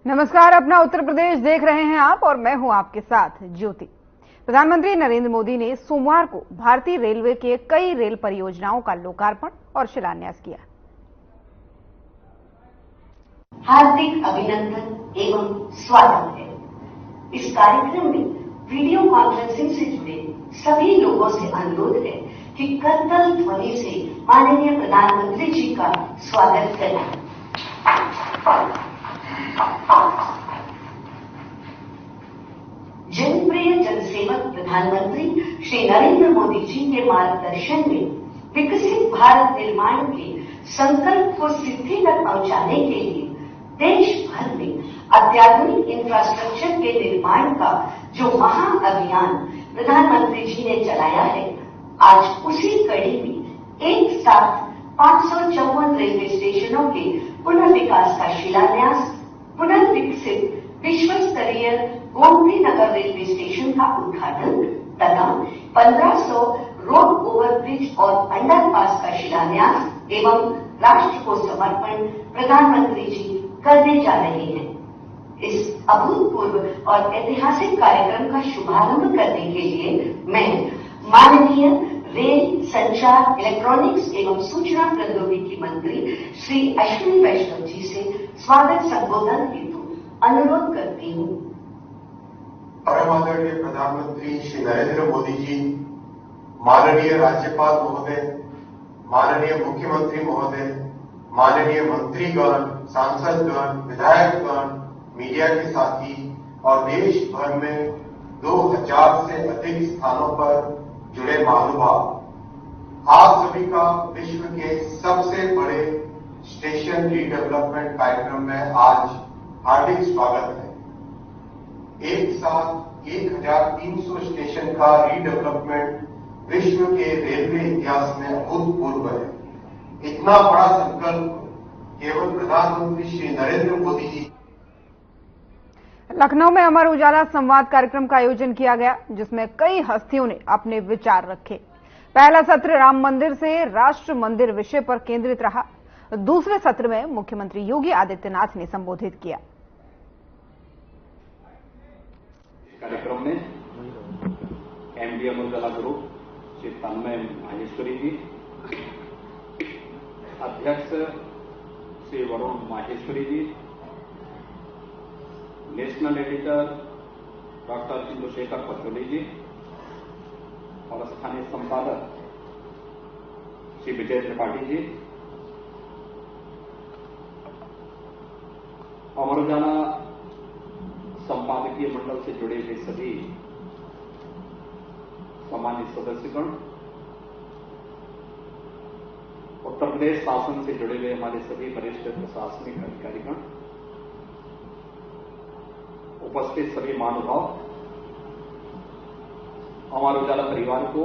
नमस्कार, अपना उत्तर प्रदेश देख रहे हैं आप और मैं हूं आपके साथ ज्योति। प्रधानमंत्री नरेंद्र मोदी ने सोमवार को भारतीय रेलवे के कई रेल परियोजनाओं का लोकार्पण और शिलान्यास किया। हार्दिक अभिनंदन एवं स्वागत है। इस कार्यक्रम में वीडियो कॉन्फ्रेंसिंग से जुड़े सभी लोगों से अनुरोध है कि करतल ध्वनि से माननीय प्रधानमंत्री जी का स्वागत करें। जनप्रिय जनसेवक प्रधानमंत्री श्री नरेंद्र मोदी जी के मार्गदर्शन में विकसित भारत निर्माण के संकल्प को सिद्धि तक पहुंचाने के लिए देश भर में अत्याधुनिक इंफ्रास्ट्रक्चर के निर्माण का जो महाअभियान प्रधानमंत्री जी ने चलाया है, आज उसी कड़ी में एक साथ 554 रेलवे स्टेशनों के पुनर्विकास का शिलान्यास, पुनर्विकसित विश्व स्तरीय गोमती नगर रेलवे स्टेशन का उद्घाटन तथा 1500 रोड ओवरब्रिज और अंडरपास का शिलान्यास एवं राष्ट्र को समर्पण प्रधानमंत्री जी करने जा रहे हैं। इस अभूतपूर्व और ऐतिहासिक कार्यक्रम का शुभारंभ करने के लिए मैं माननीय रेल, संचार, इलेक्ट्रॉनिक्स एवं सूचना प्रौद्योगिकी मंत्री श्री अश्विनी वैष्णव जी से स्वागत संबोधन हेतु अनुरोध करती हूँ। परम आदरणीय प्रधानमंत्री श्री नरेंद्र मोदी जी, माननीय राज्यपाल महोदय, माननीय मुख्यमंत्री महोदय, माननीय मंत्रीगण, सांसदगण, विधायकगण, मीडिया के साथी और देश भर में 2000 से अधिक स्थानों पर जुड़े महानुभाव, आप सभी का विश्व के सबसे बड़े स्टेशन रीडेवलपमेंट कार्यक्रम में आज हार्दिक स्वागत है। एक साथ 1300 स्टेशन का रीडेवलपमेंट विश्व के रेलवे इतिहास में अभूतपूर्व है। इतना बड़ा संकल्प केवल प्रधानमंत्री श्री नरेंद्र मोदी जी। लखनऊ में अमर उजाला संवाद कार्यक्रम का आयोजन किया गया, जिसमें कई हस्तियों ने अपने विचार रखे। पहला सत्र राम मंदिर से राष्ट्र मंदिर विषय पर केंद्रित रहा। दूसरे सत्र में मुख्यमंत्री योगी आदित्यनाथ ने संबोधित किया। कार्यक्रम में एमडी अमर उजाला ग्रुप श्री तन्मय माहेश्वरी जी, अध्यक्ष Shri Varun Maheshwari ji, national editor doctor Chandrashekhar Pachauli ji और स्थानीय संपादक श्री विजय त्रिपाठी जी, अमर उजाला संपादकीय मंडल से जुड़े हुए सभी सम्मानित सदस्यगण, उत्तर प्रदेश शासन से जुड़े हुए हमारे सभी वरिष्ठ प्रशासनिक अधिकारीगण, उपस्थित सभी महानुभाव, अमर उजाला परिवार को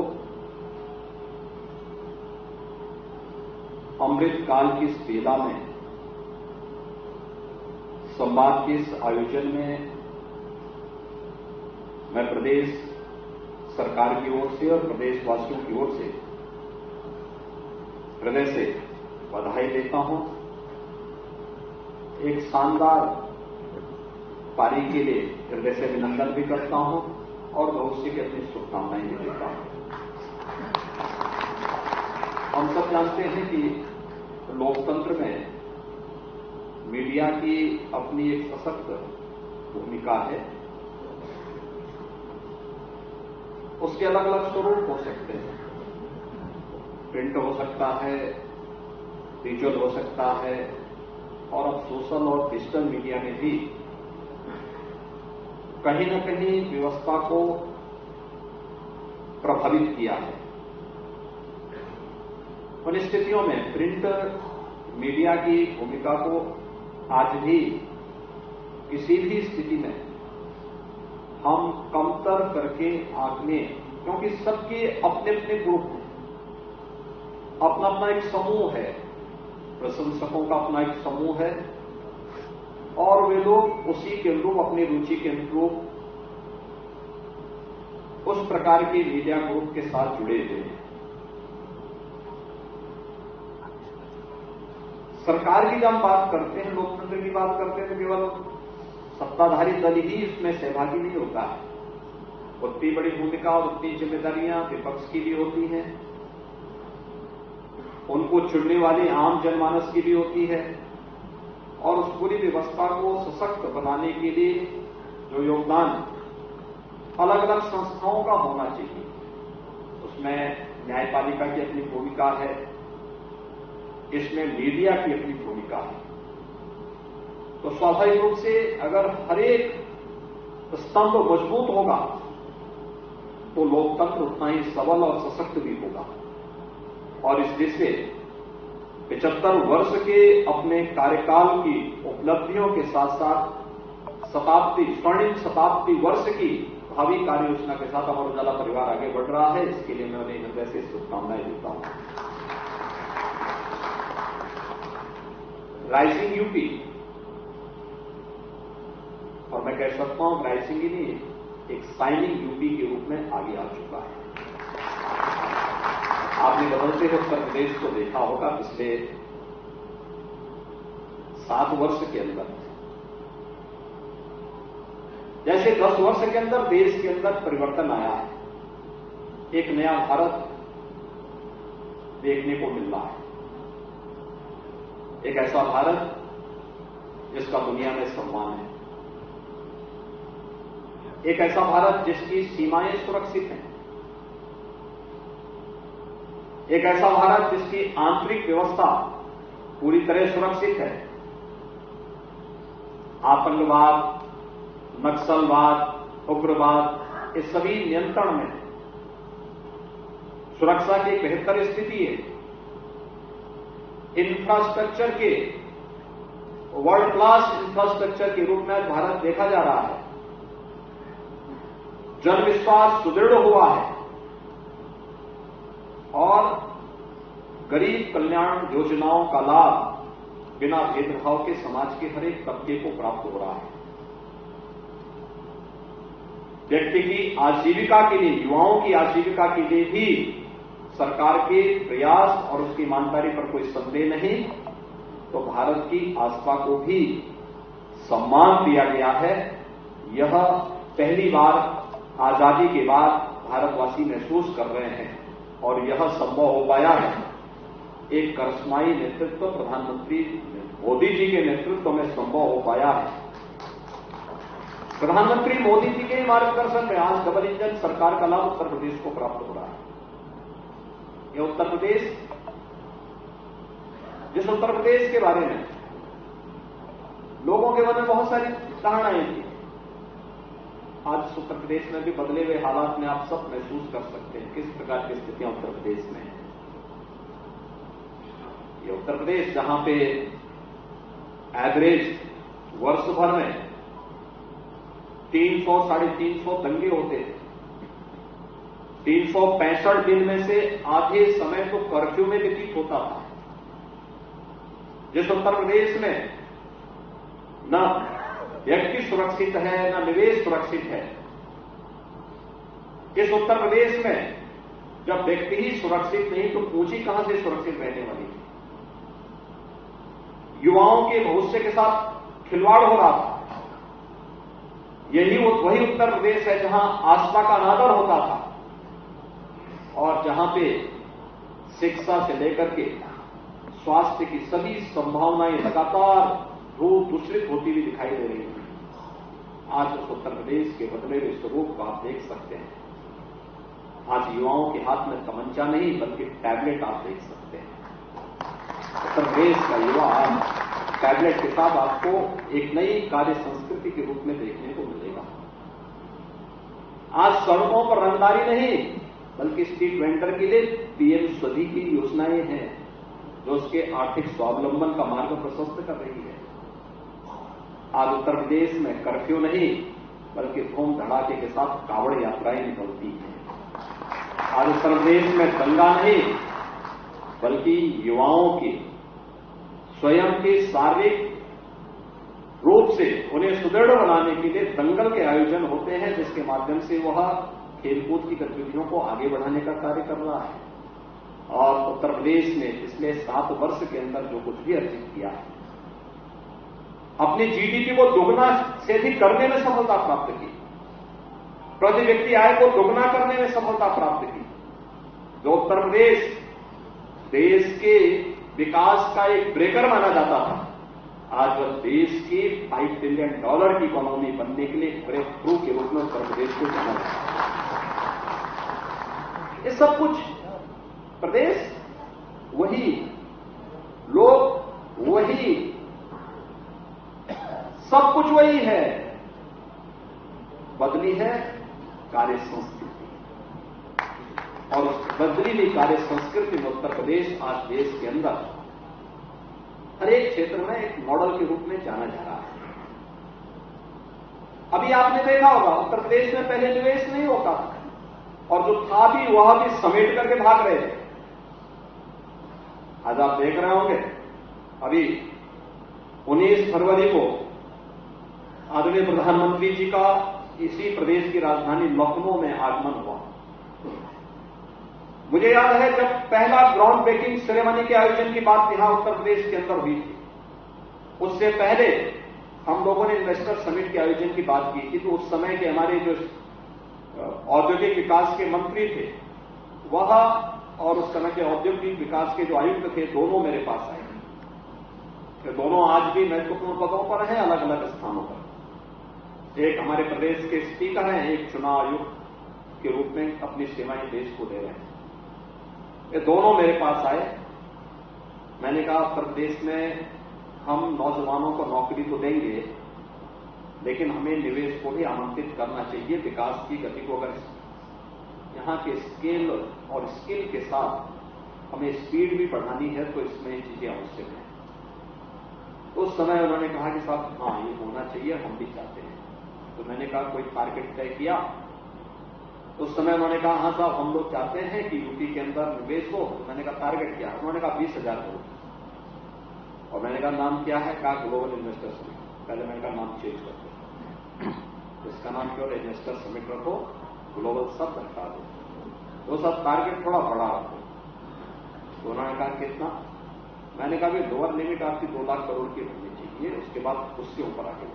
अमृत काल की इस बेला में संवाद के इस आयोजन में मैं प्रदेश सरकार की ओर से और प्रदेशवासियों की ओर से हृदय से बधाई देता हूं। एक शानदार पारी के लिए हृदय से अभिनंदन भी करता हूं और भविष्य की अपनी शुभकामनाएं भी देता हूं। हम सब जानते हैं कि लोकतंत्र में मीडिया की अपनी एक सशक्त भूमिका है। उसके अलग अलग स्वरूप हो सकते हैं। प्रिंट हो सकता है, विजुअल हो सकता है और अब सोशल और डिजिटल मीडिया ने भी कहीं न कहीं व्यवस्था को प्रभावित किया है। उन स्थितियों में प्रिंट मीडिया की भूमिका को आज भी किसी भी स्थिति में हम कमतर करके आंकने, क्योंकि सबके अपने अपने ग्रुप हैं, अपना अपना एक समूह है, प्रशंसकों का अपना एक समूह है और वे लोग उसी के अनुरूप, अपनी रुचि के अनुरूप उस प्रकार के मीडिया ग्रुप के साथ जुड़े हुए हैं। सरकार की जब हम बात करते हैं, लोकतंत्र की बात करते हैं, तो केवल सत्ताधारी दल ही इसमें सहभागी नहीं होता है। उतनी बड़ी भूमिका और उतनी जिम्मेदारियां विपक्ष की भी होती हैं, उनको चुनने वाले आम जनमानस की भी होती है, और उस पूरी व्यवस्था को सशक्त बनाने के लिए जो योगदान अलग अलग संस्थाओं का होना चाहिए, उसमें न्यायपालिका की अपनी भूमिका है, इसमें मीडिया की अपनी भूमिका है। तो स्वाभाविक रूप से अगर हर एक स्तंभ मजबूत होगा तो लोकतंत्र उतना ही सबल और सशक्त भी होगा। और इस देश से 75 वर्ष के अपने कार्यकाल की उपलब्धियों के साथ साथ स्वर्णिम शताब्दी वर्ष की भावी कार्य योजना के साथ अमर उजाला परिवार आगे बढ़ रहा है। इसके लिए मैं उन्हें हृदय से शुभकामनाएं देता हूं। राइजिंग यूपी, और मैं कह सकता हूं राइजिंग ही नहीं, एक शाइनिंग यूपी के रूप में आगे आ चुका है। आपने बदलते हुए उत्तर प्रदेश को देखा होगा पिछले 7 वर्ष के अंदर, जैसे 10 वर्ष के अंदर देश के अंदर परिवर्तन आया है। एक नया भारत देखने को मिल रहा है, एक ऐसा भारत जिसका दुनिया में सम्मान है, एक ऐसा भारत जिसकी सीमाएं सुरक्षित हैं, एक ऐसा भारत जिसकी आंतरिक व्यवस्था पूरी तरह सुरक्षित है। आतंकवाद, नक्सलवाद, उग्रवाद, इस सभी नियंत्रण में सुरक्षा की एक बेहतर स्थिति है। इंफ्रास्ट्रक्चर के वर्ल्ड क्लास इंफ्रास्ट्रक्चर के रूप में भारत देखा जा रहा है। जन विश्वास सुदृढ़ हुआ है और गरीब कल्याण योजनाओं का लाभ बिना भेदभाव के समाज के हर एक तबके को प्राप्त हो रहा है। व्यक्ति की आजीविका के लिए, युवाओं की आजीविका के लिए भी सरकार के प्रयास और उसकी ईमानदारी पर कोई संदेह नहीं। तो भारत की आस्था को भी सम्मान दिया गया है। यह पहली बार आजादी के बाद भारतवासी महसूस कर रहे हैं और यह संभव हो पाया है एक करिश्माई नेतृत्व प्रधानमंत्री मोदी जी के नेतृत्व में संभव हो पाया है। प्रधानमंत्री मोदी जी के मार्गदर्शन में आज डबल इंजन सरकार का लाभ उत्तर प्रदेश को प्राप्त हो रहा है। यह उत्तर प्रदेश, जिस उत्तर प्रदेश के बारे में लोगों के मन में बहुत सारी धारणाएं थी, आज उत्तर प्रदेश में भी बदले हुए हालात में आप सब महसूस कर सकते हैं किस प्रकार की स्थितियां उत्तर प्रदेश में है। ये उत्तर प्रदेश जहां पे एवरेज वर्ष भर में 300 साढ़े 300 दंगे होते थे। 365 दिन में से आधे समय तो कर्फ्यू में व्यतीत होता था। जिस उत्तर प्रदेश में न व्यक्ति सुरक्षित है न निवेश सुरक्षित है, इस उत्तर प्रदेश में जब व्यक्ति ही सुरक्षित नहीं तो पूंजी कहां से सुरक्षित रहने वाली थी। युवाओं के भविष्य के साथ खिलवाड़ हो रहा था। वही उत्तर प्रदेश है जहां आस्था का अनादर होता था और जहां पे शिक्षा से लेकर के स्वास्थ्य की सभी संभावनाएं लगातार रूप दूषित होती हुई दिखाई दे रही है। आज उस उत्तर प्रदेश के बदले हुए स्वरूप को आप देख सकते हैं। आज युवाओं के हाथ में तमंचा नहीं बल्कि टैबलेट आप देख सकते हैं। उत्तर प्रदेश का युवा आज टैबलेट के साथ आपको एक नई कार्य संस्कृति के रूप में देखने को मिलेगा। आज सड़कों पर रंगदारी नहीं बल्कि स्ट्रीट वेंडर के लिए पीएम स्वनिधि की योजनाएं हैं जो उसके आर्थिक स्वावलंबन का मार्ग प्रशस्त कर रही है। आज उत्तर प्रदेश में कर्फ्यू नहीं बल्कि धूम धड़ाके के साथ कावड़ यात्राएं निकलती हैं। आज उत्तर प्रदेश में दंगा नहीं बल्कि युवाओं की स्वयं के शारीरिक रूप से उन्हें सुदृढ़ बनाने के लिए दंगल के आयोजन होते हैं जिसके माध्यम से वह खेलकूद की गतिविधियों को आगे बढ़ाने का कार्य कर रहा है। और उत्तर प्रदेश ने पिछले 7 वर्ष के अंदर जो कुछ भी अर्जित किया है अपनी जीडीपी को दोगुना से अधिक करने में सफलता प्राप्त की, प्रति व्यक्ति आय को दोगुना करने में सफलता प्राप्त की। जो उत्तर प्रदेश देश के विकास का एक ब्रेकर माना जाता था, आज वह देश की $5 ट्रिलियन की इकोनॉमी बनने के लिए ब्रेक थ्रू के रूप में उत्तर प्रदेश को जाना जाता है। ये सब कुछ प्रदेश वही, लोग वही, सब कुछ वही है, बदली है कार्य संस्कृति। और उस बदली हुई कार्य संस्कृति में उत्तर प्रदेश आज देश के अंदर हर एक क्षेत्र में एक मॉडल के रूप में जाना जा रहा है। अभी आपने देखा होगा उत्तर प्रदेश में पहले निवेश नहीं होता था और जो था भी वह भी समेट करके भाग रहे थे। आज आप देख रहे होंगे अभी 19 फरवरी को आदरणीय प्रधानमंत्री जी का इसी प्रदेश की राजधानी लखनऊ में आगमन हुआ। मुझे याद है जब पहला ग्राउंड ब्रेकिंग सेरेमनी के आयोजन की बात यहां उत्तर प्रदेश के अंदर हुई थी, उससे पहले हम लोगों ने इन्वेस्टर समिट के आयोजन की बात की थी। तो उस समय के हमारे जो औद्योगिक विकास के मंत्री थे वह और उस समय के औद्योगिक विकास के जो आयुक्त थे दोनों मेरे पास आए थे। दोनों आज भी महत्वपूर्ण पदों पर हैं, अलग अलग स्थानों पर। एक हमारे प्रदेश के स्पीकर हैं, एक चुनाव आयुक्त के रूप में अपनी सेवाएं देश को दे रहे हैं। ये दोनों मेरे पास आए। मैंने कहा उत्तर प्रदेश में हम नौजवानों को नौकरी तो देंगे, लेकिन हमें निवेश को भी आमंत्रित करना चाहिए। विकास की गति को अगर यहां के स्केल और स्किल के साथ हमें स्पीड भी बढ़ानी है तो इसमें ये चीजें आवश्यक हैं। उस समय उन्होंने कहा कि साहब हाँ ये होना चाहिए, हम भी चाहते हैं। तो मैंने कहा कोई टारगेट तय किया? उस समय उन्होंने कहा हाँ साहब हम लोग चाहते हैं कि यूपी के अंदर निवेश हो। मैंने कहा टारगेट क्या? उन्होंने कहा 20,000 करोड़। और मैंने कहा नाम क्या है? कहा ग्लोबल इन्वेस्टर समिट। पहले मैंने कहा नाम चेंज कर दो, इसका नाम क्यों इन्वेस्टर समिट रखो, ग्लोबल शब्द हटा दो, वो सब टारगेट थोड़ा बड़ा रखो। तो उन्होंने कहा कितना? मैंने कहा भी लोअर लिमिट आपकी 2 लाख करोड़ की होनी चाहिए, उसके बाद उससे ऊपर आगे।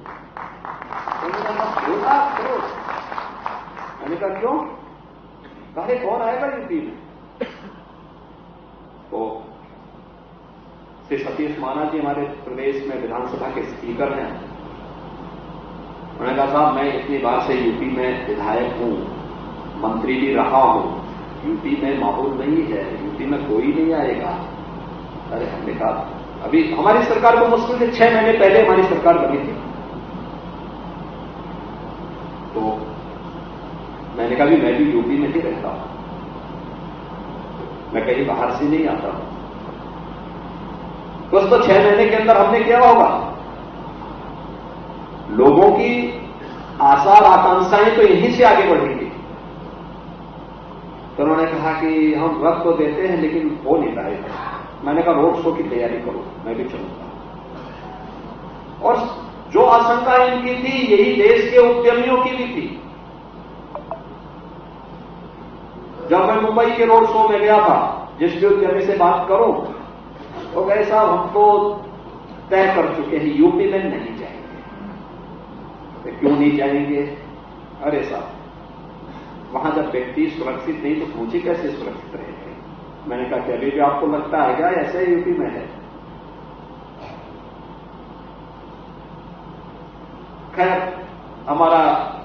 उन्होंने कहा 2 लाख करोड़? मैंने कहा क्यों? कहे कौन आएगा यूपी में? तो श्री सतीश माना जी हमारे प्रदेश में विधानसभा के स्पीकर हैं। उन्होंने कहा साहब मैं इतनी बार से यूपी में विधायक हूं, मंत्री भी रहा हूं, यूपी में माहौल नहीं है, यूपी में कोई नहीं आएगा। अरे हमने कहा अभी हमारी सरकार को मुश्किल से 6 महीने पहले हमारी सरकार बनी थी। तो मैंने कहा भी मैं भी यूपी में ही रहता हूं, मैं कहीं बाहर से नहीं आता हूं। दोस्तों 6 महीने के अंदर हमने क्या होगा? लोगों की आशा और आकांक्षाएं तो यहीं से आगे बढ़ेंगी। तो उन्होंने कहा कि हम रख तो देते हैं लेकिन हो नहीं रहा है। मैंने कहा रोड शो की तैयारी करो, मैं भी चलूंगा। और जो आशंका इनकी थी यही देश के उद्यमियों की भी थी। जब मैं मुंबई के रोड शो में गया था, जिस भी उद्यमी से बात करूं तो कहे साहब हम तो तय कर चुके हैं यूपी में नहीं जाएंगे। तो क्यों नहीं जाएंगे? अरे साहब वहां जब व्यक्ति सुरक्षित नहीं तो पूछे कैसे सुरक्षित रहेंगे? मैंने कहा कि अभी भी आपको लगता है क्या ऐसे यूपी में है? खैर हमारा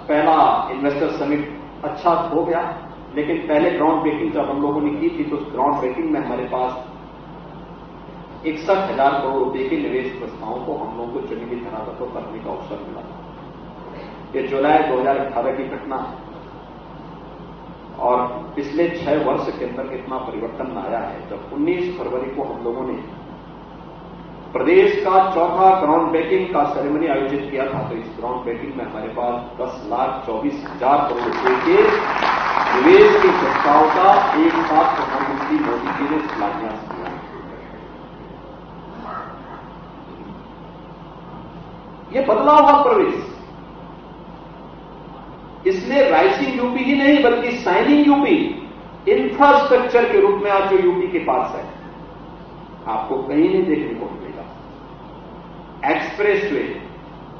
पहला इन्वेस्टर समिट अच्छा हो गया, लेकिन पहले ग्राउंड ब्रेकिंग जब हम लोगों ने की थी तो उस ग्राउंड ब्रेकिंग में हमारे पास 61,000 करोड़ रुपए के निवेश प्रस्तावों को हम लोगों को जमीनी धरातल पर करने का अवसर मिला। ये जुलाई 2018 की घटना है और पिछले 6 वर्ष के अंदर कितना परिवर्तन आया है। जब 19 फरवरी को हम लोगों ने प्रदेश का चौथा ग्राउंड ब्रेकिंग का सेरेमनी आयोजित किया था, तो इस ग्राउंड ब्रेकिंग में हमारे पास 10,24,000 करोड़ रुपए के निवेश के प्रस्ताव का एक साथ प्रधानमंत्री मोदी जी ने शिलान्यास किया। ये बदला हुआ प्रवेश, इसलिए राइजिंग यूपी ही नहीं बल्कि शाइनिंग यूपी इंफ्रास्ट्रक्चर के रूप में आज जो यूपी के पास है आपको कहीं नहीं देखने को मिलेगा। एक्सप्रेसवे,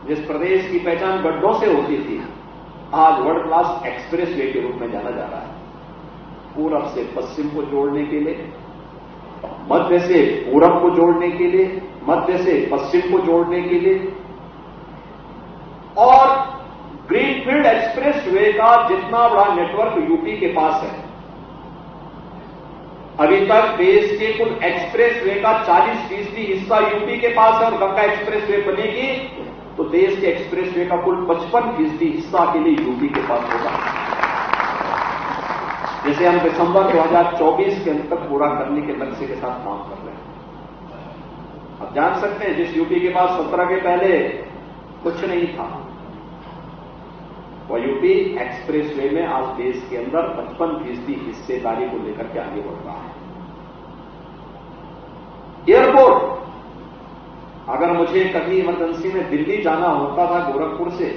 जिस प्रदेश की पहचान गड्ढों से होती थी, आज वर्ल्ड क्लास एक्सप्रेस वे के रूप में जाना जा रहा है। पूरब से पश्चिम को जोड़ने के लिए, मध्य से पूरब को जोड़ने के लिए, मध्य से पश्चिम को जोड़ने के लिए, और ग्रीनफील्ड एक्सप्रेस वे का जितना बड़ा नेटवर्क यूपी के पास है, अभी तक देश के कुल एक्सप्रेस वे का 40% हिस्सा यूपी के पास है, और गंगा एक्सप्रेस वे बनेगी तो देश के एक्सप्रेस वे का कुल 55% हिस्सा के लिए यूपी के पास होगा, जिसे हम दिसंबर 2024 के अंत तक पूरा करने के लक्ष्य के साथ काम कर रहे हैं। आप जान सकते हैं, जिस यूपी के पास 17 के पहले कुछ नहीं था, वह यूपी एक्सप्रेस वे में आज देश के अंदर 55% हिस्सेदारी को लेकर के आगे बढ़ रहा है। एयरपोर्ट, अगर मुझे कभी इमरजेंसी में दिल्ली जाना होता था गोरखपुर से,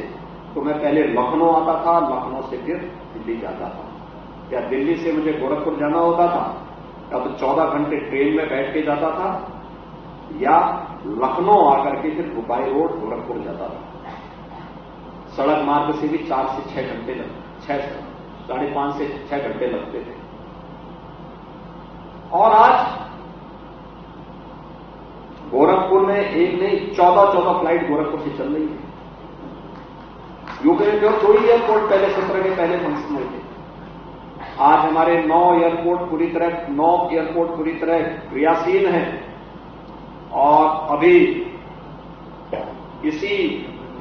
तो मैं पहले लखनऊ आता था, लखनऊ से फिर दिल्ली जाता था, या दिल्ली से मुझे गोरखपुर जाना होता था, या तो 14 घंटे ट्रेन में बैठ के जाता था, या लखनऊ आकर के फिर भोपाल रोड गोरखपुर जाता था। सड़क मार्ग से भी 4 से 6 घंटे लगते, 5.5 से 6 घंटे लगते थे। और आज गोरखपुर में एक नहीं 14 फ्लाइट गोरखपुर से चल रही है। यूपी में जो कोई एयरपोर्ट पहले 17 के पहले फंक्शन हुए थे, आज हमारे 9 एयरपोर्ट पूरी तरह क्रियाशील हैं। और अभी इसी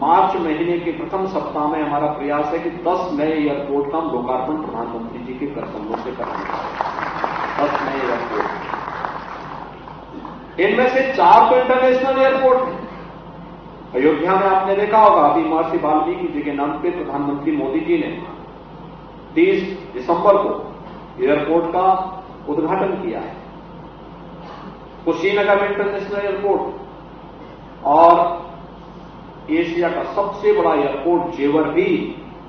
मार्च महीने के प्रथम सप्ताह में हमारा प्रयास है कि 10 नए एयरपोर्ट का हम लोकार्पण प्रधानमंत्री जी के कर्तव्यों से कराने का। 10 नए एयरपोर्ट, इनमें से 4 तो इंटरनेशनल एयरपोर्ट हैं। अयोध्या में आपने देखा होगा, अभी महर्षि वाल्मीकि जी के नाम पे प्रधानमंत्री मोदी जी ने 30 दिसंबर को एयरपोर्ट का उद्घाटन किया है। कुशीनगर में इंटरनेशनल एयरपोर्ट, और एशिया का सबसे बड़ा एयरपोर्ट जेवर भी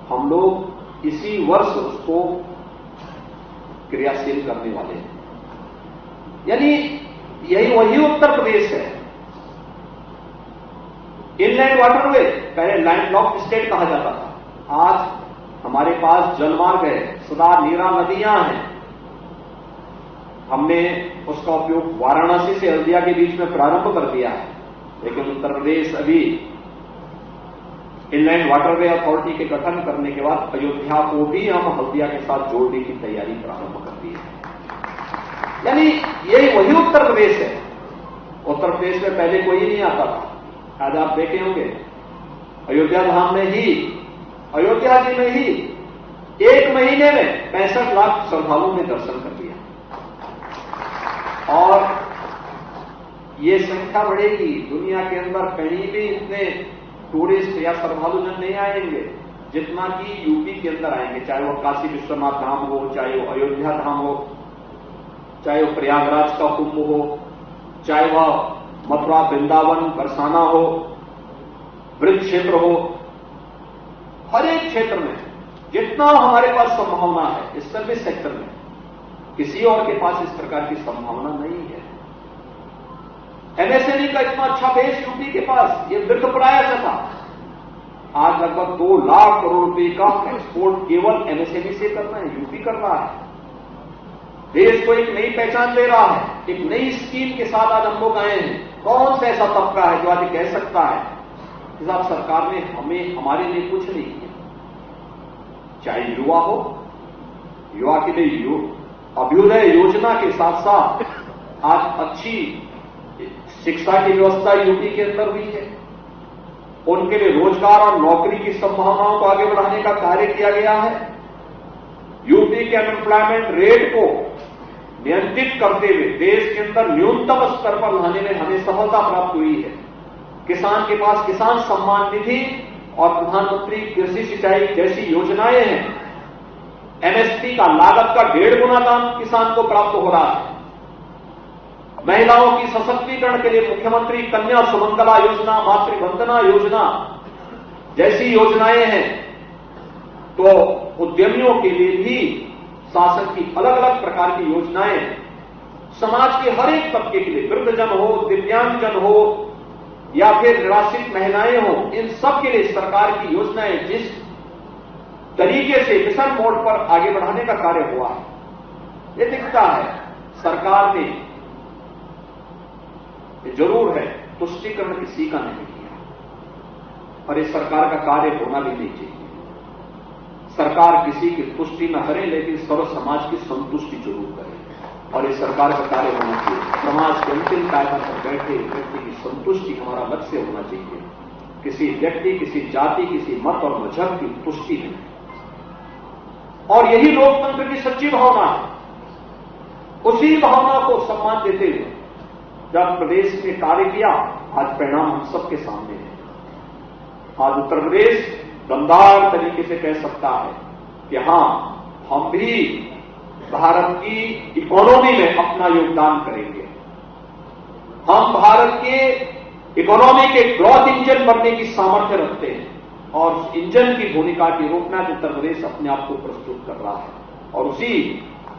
हम लोग इसी वर्ष उसको क्रियाशील करने वाले हैं। यानी यही वही उत्तर प्रदेश है। इनलैंड वाटरवे, पहले लैंडलॉक्ड स्टेट कहा जाता था, आज हमारे पास जलमार्ग है, सदा नीरा नदियां हैं। हमने उसका उपयोग वाराणसी से हल्दिया के बीच में प्रारंभ कर दिया है, लेकिन उत्तर प्रदेश अभी इनलैंड वाटरवे अथॉरिटी के गठन करने के बाद अयोध्या को भी हम हल्दिया के साथ जोड़ने की तैयारी प्रारंभ कर दी है। यानी यही वही उत्तर प्रदेश है। उत्तर प्रदेश में पहले कोई नहीं आता था। आज आप देखे होंगे अयोध्या धाम में ही, अयोध्या जी में ही 1 महीने में 65 लाख श्रद्धालुओं ने दर्शन कर दिया, और ये संख्या बढ़ेगी। दुनिया के अंदर कहीं भी इतने टूरिस्ट या श्रद्धालु जन नहीं आएंगे जितना कि यूपी के अंदर आएंगे, चाहे वो काशी विश्वनाथ धाम हो, चाहे वो अयोध्या धाम हो, चाहे वो प्रयागराज का कुंभ हो, चाहे वह मथुरा वृंदावन बरसाना हो, ब्रज क्षेत्र हो। हर एक क्षेत्र में जितना हमारे पास संभावना है इस सर्विस सेक्टर में, किसी और के पास इस प्रकार की संभावना नहीं है। एमएसएमई का इतना अच्छा बेस यूपी के पास, ये वृद्धप्राय से था। आज लगभग 2 लाख करोड़ रुपए का एक्सपोर्ट केवल एमएसएमई से करना है, यूपी कर रहा है। देश को एक नई पहचान दे रहा है, एक नई स्कीम के साथ आज हम लोग आए हैं। कौन सा ऐसा तबका है जो आज कह सकता है कि साहब सरकार ने हमारे लिए कुछ नहीं किया? चाहे युवा हो, युवा के लिए अभ्युदय योजना के साथ साथ आज अच्छी शिक्षा की व्यवस्था यूपी के अंदर हुई है। उनके लिए रोजगार और नौकरी की संभावनाओं को आगे बढ़ाने का कार्य किया गया है। यूपी के अनएम्प्लॉयमेंट रेट को नियंत्रित करते हुए देश के अंदर न्यूनतम स्तर पर लाने में हमें सफलता प्राप्त हुई है। किसान के पास किसान सम्मान निधि और प्रधानमंत्री कृषि सिंचाई जैसी योजनाएं हैं। एमएसपी का लागत का 1.5 गुना दाम किसान को प्राप्त हो रहा है। महिलाओं की सशक्तिकरण के लिए मुख्यमंत्री कन्या सुमंगला योजना, मातृवंदना योजना जैसी योजनाएं हैं। तो उद्यमियों के लिए भी शासन की अलग अलग प्रकार की योजनाएं समाज के हर एक तबके के लिए, वृद्धजन हो, दिव्यांगजन हो, या फिर निराश्रित महिलाएं हों, इन सब के लिए सरकार की योजनाएं जिस तरीके से मिशन मोड पर आगे बढ़ाने का कार्य हुआ है, ये दिखता है सरकार ने जरूर है तुष्टीकरण किसी का नहीं किया और इस सरकार का कार्य होना भी नहीं चाहिए। सरकार किसी की तुष्टि न करे लेकिन सर्व समाज की संतुष्टि जरूर करे और इस सरकार का कार्य होना चाहिए। समाज के अंतिम कायदा पर बैठे व्यक्ति की संतुष्टि हमारा लक्ष्य होना चाहिए। किसी व्यक्ति, किसी जाति, किसी मत और मजहब की तुष्टि नहीं। और यही लोकतंत्र की सच्ची भावना है। उसी भावना को सम्मान देते हुए जब प्रदेश में कार्य किया, आज परिणाम हम सबके सामने है। आज उत्तर प्रदेश दमदार तरीके से कह सकता है कि हां, हम भी भारत की इकोनॉमी में अपना योगदान करेंगे। हम भारत के इकोनॉमी के ग्रोथ इंजन बनने की सामर्थ्य रखते हैं और उस इंजन की भूमिका के रूप में उत्तर प्रदेश अपने आप को प्रस्तुत कर रहा है। और उसी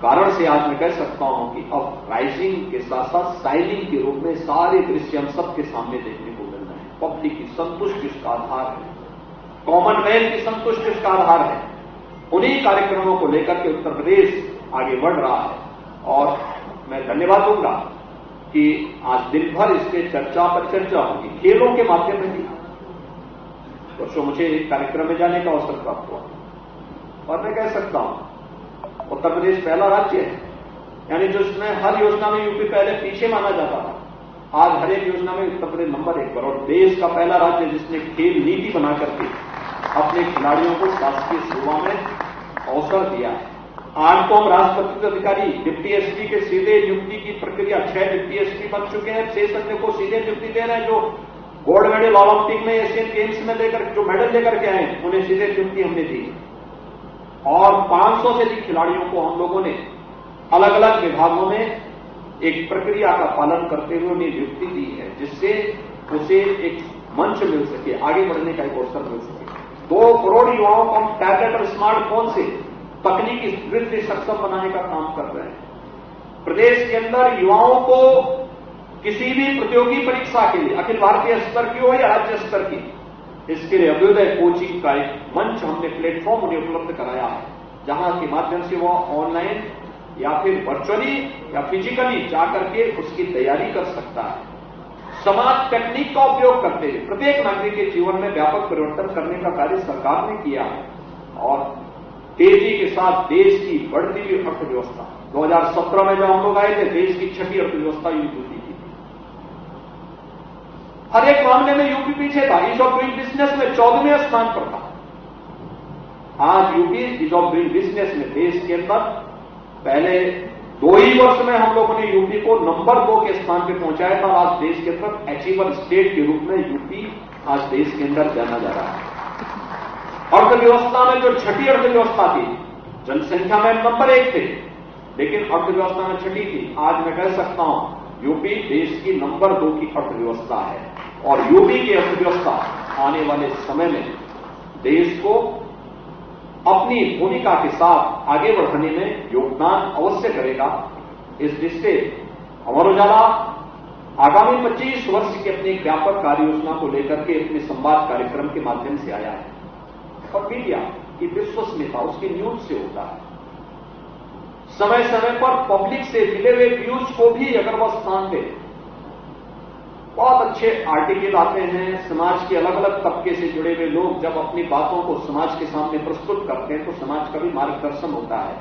कारण से आज मैं कह सकता हूं कि अब राइजिंग के साथ साथ शाइनिंग के रूप में सारे दृश्य हम सबके सामने देखने को मिल रहे हैं। पब्लिक की संतुष्टि इसका आधार है, कॉमन मैन की संतुष्टि इसका आधार है। उन्हीं कार्यक्रमों को लेकर के उत्तर प्रदेश आगे बढ़ रहा है और मैं धन्यवाद दूंगा कि आज दिन भर इसके चर्चा पर चर्चा होगी, खेलों के माध्यम में भी। तो मुझे एक कार्यक्रम में जाने का अवसर प्राप्त हुआ और मैं कह सकता हूं उत्तर प्रदेश पहला राज्य है, यानी जिसमें हर योजना में यूपी पहले पीछे माना जाता था, आज हर एक योजना में उत्तर प्रदेश नंबर 1 पर। और देश का पहला राज्य जिसने खेल नीति बना करके अपने खिलाड़ियों को शासकीय सेवा में अवसर दिया है। आज तो हम राष्ट्रपति अधिकारी डिप्टी एसपी के सीधे नियुक्ति की प्रक्रिया 6 डिप्टी एसपी बन चुके हैं, 6 अन्य को सीधे नियुक्ति दे रहे हैं। जो गोल्ड मेडल ओलंपिक में, एशियन गेम्स में लेकर जो मेडल लेकर के आए उन्हें सीधे नियुक्ति हमने दी और 500 से अधिक खिलाड़ियों को हम लोगों ने अलग अलग विभागों में एक प्रक्रिया का पालन करते हुए उन्हें नियुक्ति दी है, जिससे उसे एक मंच मिल सके, आगे बढ़ने का एक अवसर मिल सके। 2 करोड़ युवाओं को हम टैबलेट और स्मार्टफोन से तकनीकी दृष्टि से सक्षम बनाने का काम कर रहे हैं। प्रदेश के अंदर युवाओं को किसी भी प्रतियोगी परीक्षा के लिए, अखिल भारतीय स्तर की हो या राज्य स्तर की, इसके लिए अभ्युदय कोचिंग का एक मंच हमने, प्लेटफॉर्म उन्हें उपलब्ध कराया है, जहां के माध्यम से वह ऑनलाइन या फिर वर्चुअली या फिजिकली जाकर के उसकी तैयारी कर सकता है। समाज तकनीक का उपयोग करते हुए प्रत्येक नागरिक के जीवन में व्यापक परिवर्तन करने का कार्य सरकार ने किया है और तेजी के साथ देश की बढ़ती हुई अर्थव्यवस्था, 2017 में जब हम लोग आए थे, देश की 6ठी अर्थव्यवस्था यूपी की थी। हर एक मामले में यूपी पीछे था, ईज ऑफ डूइंग बिजनेस में 14वें स्थान पर था। आज UP ease of doing business में देश के अंदर पहले 2 ही वर्ष में हम लोगों ने यूपी को नंबर 2 के स्थान पर पहुंचाया था। आज देश के अंदर अचीवर स्टेट के रूप में यूपी आज देश के अंदर जाना जा रहा है। अर्थव्यवस्था में जो 6ठी अर्थव्यवस्था थी, जनसंख्या में नंबर 1 थे, लेकिन अर्थव्यवस्था में 6ठी थी। आज मैं कह सकता हूं यूपी देश की नंबर 2 की अर्थव्यवस्था है और यूपी की अर्थव्यवस्था आने वाले समय में देश को अपनी भूमिका के साथ आगे बढ़ाने में योगदान अवश्य करेगा। इस दृष्टि से अमर उजाला आगामी 25 वर्ष की अपनी व्यापक कार्य योजना को लेकर के अपने संवाद कार्यक्रम के माध्यम से आया है और मीडिया की विश्वसनीयता उसकी न्यूज से होता है। समय समय पर पब्लिक से मिले हुए व्यूज को भी अगर वह स्थान दे, बहुत अच्छे आर्टिकल आते हैं। समाज के अलग अलग तबके से जुड़े हुए लोग जब अपनी बातों को समाज के सामने प्रस्तुत करते हैं तो समाज का भी मार्गदर्शन होता है,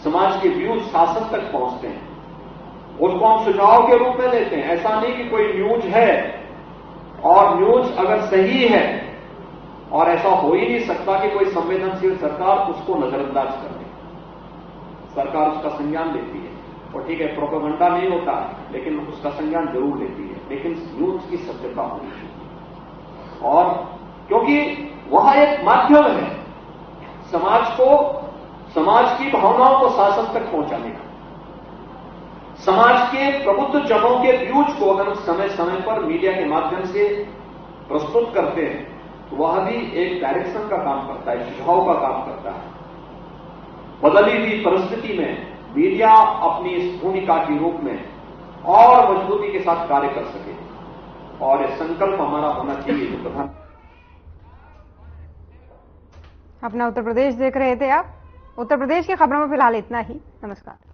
समाज के व्यूज शासन तक पहुंचते हैं, उसको हम सुझाव के रूप में लेते हैं। ऐसा नहीं कि कोई न्यूज है और न्यूज अगर सही है, और ऐसा हो ही नहीं सकता कि कोई संवेदनशील सरकार उसको नजरअंदाज कर दे। सरकार उसका संज्ञान लेती है और ठीक है, प्रोपेगेंडा नहीं होता है लेकिन उसका संज्ञान जरूर लेती है, लेकिन न्यूज की सत्यता होनी चाहिए। और क्योंकि वह एक माध्यम है समाज को, समाज की भावनाओं को शासन तक पहुंचाने का। समाज के प्रबुद्ध जनों के व्यूज को अगर समय समय पर मीडिया के माध्यम से प्रस्तुत करते हैं तो वह भी एक डायरेक्शन का काम करता है, सुझाव का काम करता है। बदली हुई परिस्थिति में मीडिया अपनी इस भूमिका के रूप में और मजबूती के साथ कार्य कर सके। और ये संकल्प हमारा होना चाहिए जो प्रधान। अपना उत्तर प्रदेश देख रहे थे आप। उत्तर प्रदेश की खबरों में फिलहाल इतना ही। नमस्कार।